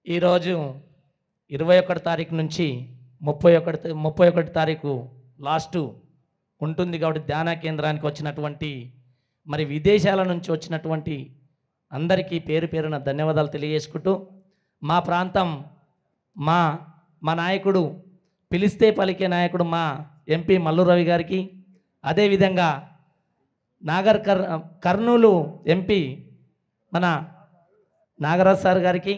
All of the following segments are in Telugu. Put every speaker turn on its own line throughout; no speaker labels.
ఈరోజు 21 తారీఖు నుంచి 31 తారీఖు లాస్టు ఉంటుంది కాబట్టి ధ్యాన కేంద్రానికి వచ్చినటువంటి మరి విదేశాల నుంచి వచ్చినటువంటి అందరికీ పేరు పేరున ధన్యవాదాలు తెలియజేసుకుంటూ మా ప్రాంతం మా నాయకుడు పిలిస్తే పలికే నాయకుడు మా ఎంపీ మల్లు రవి గారికి, అదేవిధంగా కర్నూలు ఎంపీ మన నాగరాజ్ సార్ గారికి,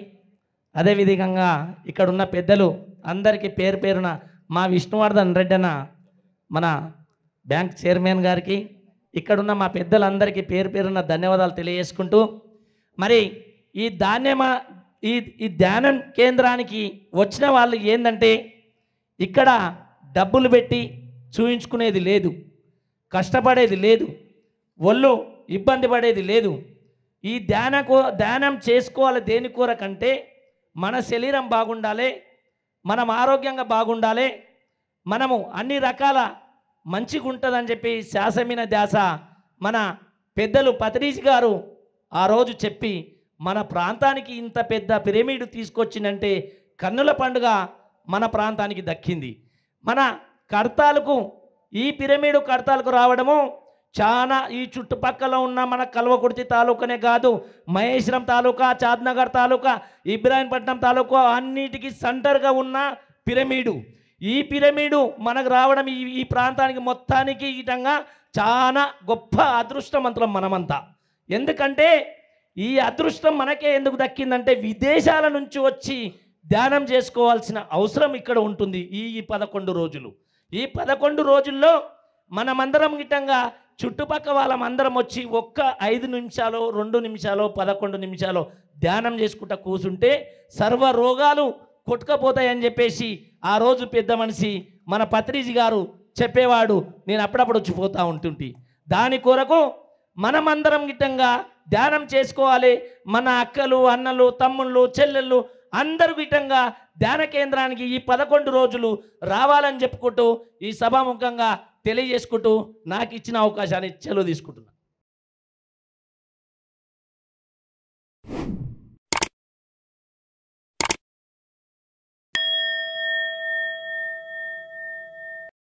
అదేవిధంగా ఇక్కడున్న పెద్దలు అందరికీ పేరు పేరున మా విష్ణువర్ధన్ రెడ్డి అన్న మన బ్యాంక్ చైర్మన్ గారికి, ఇక్కడున్న మా పెద్దలందరికీ పేరు పేరున ధన్యవాదాలు తెలియజేసుకుంటూ మరి ఈ ధ్యానం కేంద్రానికి వచ్చిన వాళ్ళు ఏంటంటే ఇక్కడ డబ్బులు పెట్టి చూయించుకునేది లేదు, కష్టపడేది లేదు, ఒళ్ళు ఇబ్బంది పడేది లేదు. ఈ ధ్యానం చేసుకోవాలి దేని కొరకంటే మన శరీరం బాగుండాలి, మనం ఆరోగ్యంగా బాగుండాలి, మనము అన్ని రకాల మంచిగా ఉంటుందని చెప్పి శాసమైన ధ్యాస మన పెద్దలు పత్రిజీ గారు ఆ రోజు చెప్పి మన ప్రాంతానికి ఇంత పెద్ద పిరమిడ్ తీసుకొచ్చిందంటే కన్నుల పండుగ మన ప్రాంతానికి దక్కింది. మన కడతాలకు ఈ పిరమిడ్ కడతాలకు రావడము చాలా ఈ చుట్టుపక్కల ఉన్న మన కల్వకుర్తి తాలూకానే కాదు, మహేశ్వరం తాలూకా, చాద్నగర్ తాలూకా, ఇబ్రాహీంపట్నం తాలూకా అన్నిటికీ సెంటర్గా ఉన్న పిరమిడు. ఈ పిరమిడు మనకు రావడం ఈ ప్రాంతానికి మొత్తానికి విధంగా చాలా గొప్ప అదృష్టవంతులం మనమంతా. ఎందుకంటే ఈ అదృష్టం మనకే ఎందుకు దక్కిందంటే విదేశాల నుంచి వచ్చి ధ్యానం చేసుకోవాల్సిన అవసరం ఇక్కడ ఉంటుంది. ఈ 11 రోజులు, ఈ 11 రోజుల్లో మనమందరం గిట్టంగా చుట్టుపక్క వాళ్ళమందరం వచ్చి ఒక్క 5 నిమిషాలు, 2 నిమిషాలు, 11 నిమిషాలు ధ్యానం చేసుకుంటా కూర్చుంటే సర్వ రోగాలు కొట్టుకపోతాయని చెప్పేసి ఆ రోజు పెద్ద మనిషి మన పత్రిజీ గారు చెప్పేవాడు. నేను అప్పుడప్పుడు వచ్చిపోతూ ఉంటుంటే దాని కొరకు మనమందరం గిట్టంగా ధ్యానం చేసుకోవాలి. మన అక్కలు, అన్నలు, తమ్ముళ్ళు, చెల్లెళ్ళు అందరూ గిట్టంగా ధ్యాన కేంద్రానికి ఈ 11 రోజులు రావాలని చెప్పుకుంటూ ఈ సభాముఖంగా తెలియజేసుకుంటూ నాకు ఇచ్చిన అవకాశాన్ని సెలవు తీసుకుంటున్నాను.